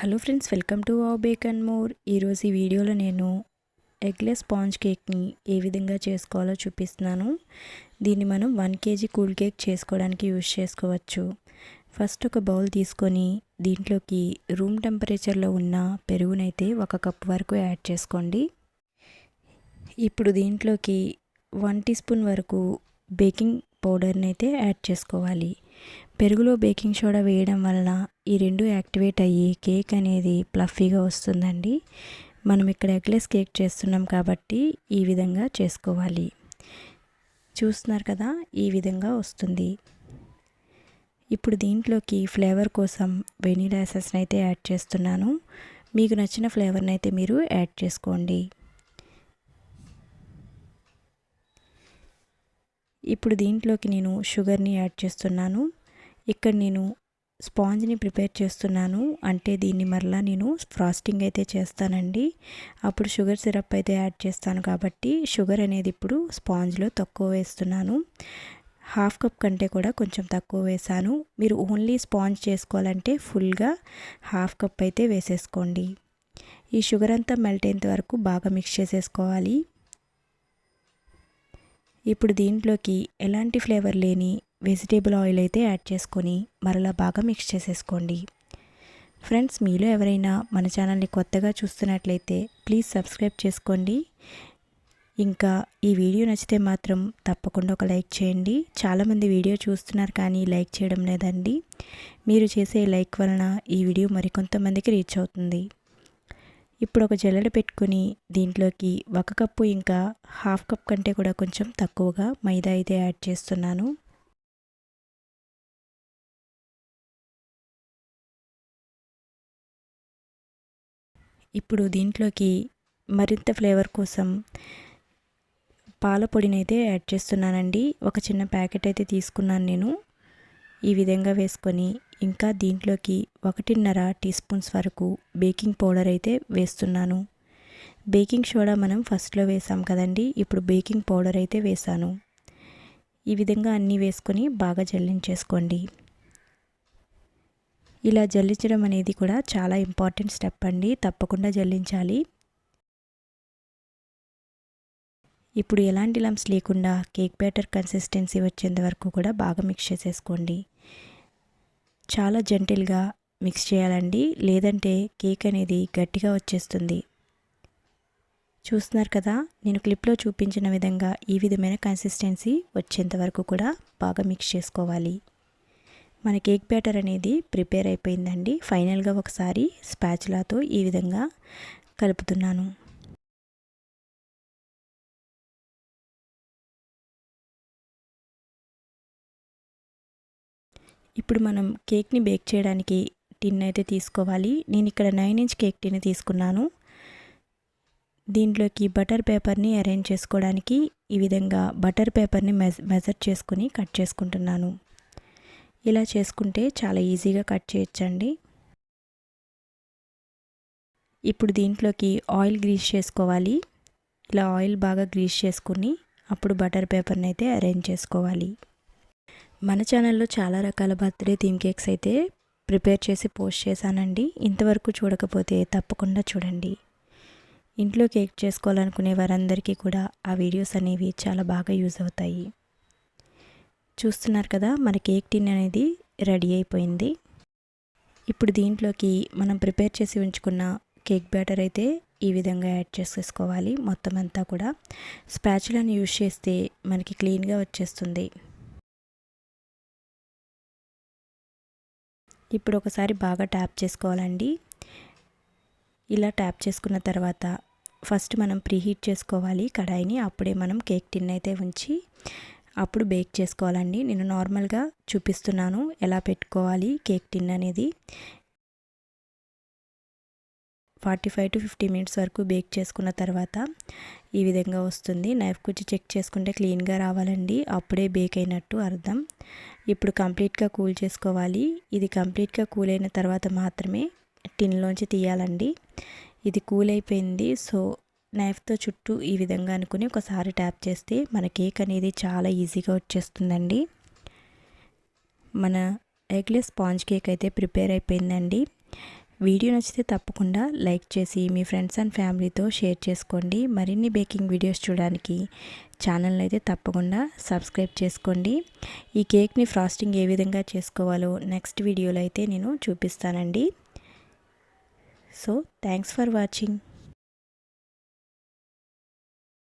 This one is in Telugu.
Hello friends, welcome to our bake and more. ఈరోజు ఈ వీడియోలో నేను ఎగ్లెస్ స్పాంజ్ కేక్ని ఏ విధంగా చేసుకోవాలో చూపిస్తున్నాను. దీన్ని మనం 1 kg కూల్ కేక్ చేసుకోవడానికి యూజ్ చేసుకోవచ్చు. ఫస్ట్ ఒక బౌల్ తీసుకొని దీంట్లోకి రూమ్ టెంపరేచర్లో ఉన్న పెరుగునైతే 1 కప్ వరకు యాడ్ చేసుకోండి. ఇప్పుడు దీంట్లోకి 1 టీ స్పూన్ వరకు బేకింగ్ పౌడర్ని అయితే యాడ్ చేసుకోవాలి. పెరుగులో బేకింగ్ సోడా వేయడం వలన ఈ రెండు యాక్టివేట్ అయ్యి కేక్ అనేది ప్లఫీగా వస్తుందండి. మనం ఇక్కడ ఎగ్లెస్ కేక్ చేస్తున్నాం కాబట్టి ఈ విధంగా చేసుకోవాలి. చూస్తున్నారు కదా, ఈ విధంగా వస్తుంది. ఇప్పుడు దీంట్లోకి ఫ్లేవర్ కోసం వెనీలా ఎసెన్స్ని అయితే యాడ్ చేస్తున్నాను. మీకు నచ్చిన ఫ్లేవర్ని అయితే మీరు యాడ్ చేసుకోండి. ఇప్పుడు దీంట్లోకి నేను షుగర్ని యాడ్ చేస్తున్నాను. ఇక్కడ నేను స్పాంజ్ని ప్రిపేర్ చేస్తున్నాను, అంటే దీన్ని మరలా నేను ఫ్రాస్టింగ్ అయితే చేస్తానండి. అప్పుడు షుగర్ సిరప్ అయితే యాడ్ చేస్తాను కాబట్టి షుగర్ అనేది ఇప్పుడు స్పాంజ్లో తక్కువ వేస్తున్నాను. 1/2 కప్ కంటే కూడా కొంచెం తక్కువ వేసాను. మీరు ఓన్లీ స్పాంజ్ చేసుకోవాలంటే ఫుల్గా 1/2 కప్ అయితే వేసేసుకోండి. ఈ షుగర్ అంతా మెల్ట్ అయ్యేంత వరకు బాగా మిక్స్ చేసేసుకోవాలి. ఇప్పుడు దీంట్లోకి ఎలాంటి ఫ్లేవర్ లేని వెజిటేబుల్ ఆయిల్ అయితే యాడ్ చేసుకొని మరలా బాగా మిక్స్ చేసేసుకోండి. ఫ్రెండ్స్, మీలో ఎవరైనా మన ఛానల్ని కొత్తగా చూస్తున్నట్లయితే ప్లీజ్ సబ్స్క్రైబ్ చేసుకోండి. ఇంకా ఈ వీడియో నచ్చితే మాత్రం తప్పకుండా ఒక లైక్ చేయండి. చాలామంది వీడియో చూస్తున్నారు కానీ లైక్ చేయడం లేదండి. మీరు చేసే లైక్ వలన ఈ వీడియో మరికొంతమందికి రీచ్ అవుతుంది. ఇప్పుడు ఒక జల్లెడ పెట్టుకొని దీంట్లోకి 1 కప్పు ఇంకా 1/2 కప్ కంటే కూడా కొంచెం తక్కువగా మైదా అయితే యాడ్ చేస్తున్నాను. ఇప్పుడు దీంట్లోకి మరింత ఫ్లేవర్ కోసం పాల పొడిని అయితే యాడ్ చేస్తున్నానండి. ఒక చిన్న ప్యాకెట్ అయితే తీసుకున్నాను నేను. ఈ విధంగా వేసుకొని ఇంకా దీంట్లోకి 1.5 టీ స్పూన్స్ వరకు బేకింగ్ పౌడర్ అయితే వేస్తున్నాను. బేకింగ్ సోడా మనం ఫస్ట్లో వేసాం కదండి, ఇప్పుడు బేకింగ్ పౌడర్ అయితే వేసాను. ఈ విధంగా అన్నీ వేసుకొని బాగా జల్లించేసుకోండి. ఇలా జల్లించడం అనేది కూడా చాలా ఇంపార్టెంట్ స్టెప్ అండి, తప్పకుండా జల్లించాలి. ఇప్పుడు ఎలాంటి లంప్స్ లేకుండా కేక్ బ్యాటర్ కన్సిస్టెన్సీ వచ్చేంత వరకు కూడా బాగా మిక్స్ చేసేసుకోండి. చాలా జెంటిల్గా మిక్స్ చేయాలండి, లేదంటే కేక్ అనేది గట్టిగా వచ్చేస్తుంది. చూస్తున్నారు కదా, నేను క్లిప్లో చూపించిన విధంగా ఈ విధమైన కన్సిస్టెన్సీ వచ్చేంత వరకు కూడా బాగా మిక్స్ చేసుకోవాలి. మన కేక్ బ్యాటర్ అనేది ప్రిపేర్ అయిపోయిందండి. ఫైనల్గా ఒకసారి స్పాచులాతో ఈ విధంగా కలుపుతున్నాను. ఇప్పుడు మనం కేక్ని బేక్ చేయడానికి టిన్ అయితే తీసుకోవాలి. నేను ఇక్కడ 9 ఇంచ్ కేక్ టిన్ తీసుకున్నాను. దీంట్లోకి బటర్ పేపర్ని అరేంజ్ చేసుకోవడానికి ఈ విధంగా బటర్ పేపర్ని మెజర్ చేసుకుని కట్ చేసుకుంటున్నాను. ఇలా చేసుకుంటే చాలా ఈజీగా కట్ చేయొచ్చండి. ఇప్పుడు దీంట్లోకి ఆయిల్ గ్రీస్ చేసుకోవాలి. ఇలా ఆయిల్ బాగా గ్రీస్ చేసుకుని అప్పుడు బటర్ పేపర్ని అయితే అరేంజ్ చేసుకోవాలి. మన ఛానల్లో చాలా రకాల బర్త్డే థీమ్ కేక్స్ అయితే ప్రిపేర్ చేసి పోస్ట్ చేశానండి. ఇంతవరకు చూడకపోతే తప్పకుండా చూడండి. ఇంట్లో కేక్ చేసుకోవాలనుకునే వారందరికీ కూడా ఆ వీడియోస్ అనేవి చాలా బాగా యూజ్ అవుతాయి. చూస్తున్నారు కదా, మన కేక్ టిన్ అనేది రెడీ అయిపోయింది. ఇప్పుడు దీంట్లోకి మనం ప్రిపేర్ చేసి ఉంచుకున్న కేక్ బ్యాటర్ అయితే ఈ విధంగా యాడ్ చేసేసుకోవాలి. మొత్తం అంతా కూడా స్పాచులాని యూజ్ చేస్తే మనకి క్లీన్గా వచ్చేస్తుంది. ఇప్పుడు ఒకసారి బాగా ట్యాప్ చేసుకోవాలండి. ఇలా ట్యాప్ చేసుకున్న తర్వాత ఫస్ట్ మనం ప్రీహీట్ చేసుకోవాలి కడాయిని. అప్పుడే మనం కేక్ టిన్ అయితే ఉంచి అప్పుడు బేక్ చేసుకోవాలండి. నేను నార్మల్గా చూపిస్తున్నాను ఎలా పెట్టుకోవాలి కేక్ టిన్ అనేది. 45 to 50 మినిట్స్ వరకు బేక్ చేసుకున్న తర్వాత ఈ విధంగా వస్తుంది. నైఫ్ కుచ్చి చెక్ చేసుకుంటే క్లీన్గా రావాలండి, అప్పుడే బేక్ అయినట్టు అర్థం. ఇప్పుడు కంప్లీట్గా కూల్ చేసుకోవాలి. ఇది కంప్లీట్గా కూల్ అయిన తర్వాత మాత్రమే టిన్లోంచి తీయాలండి. ఇది కూల్ అయిపోయింది. సో నైఫ్తో చుట్టూ ఈ విధంగా అనుకుని ఒకసారి ట్యాప్ చేస్తే మన కేక్ అనేది చాలా ఈజీగా వచ్చేస్తుందండి. మన ఎగ్లెస్ స్పాంజ్ కేక్ అయితే ప్రిపేర్ అయిపోయిందండి. వీడియో నచ్చితే తప్పకుండా లైక్ చేసి మీ ఫ్రెండ్స్ అండ్ ఫ్యామిలీతో షేర్ చేసుకోండి. మరిన్ని బేకింగ్ వీడియోస్ చూడడానికి ఛానల్ని అయితే తప్పకుండా సబ్స్క్రైబ్ చేసుకోండి. ఈ కేక్ని ఫ్రాస్టింగ్ ఏ విధంగా చేసుకోవాలో నెక్స్ట్ వీడియోలో అయితే నేను చూపిస్తానండి. So thanks for watching.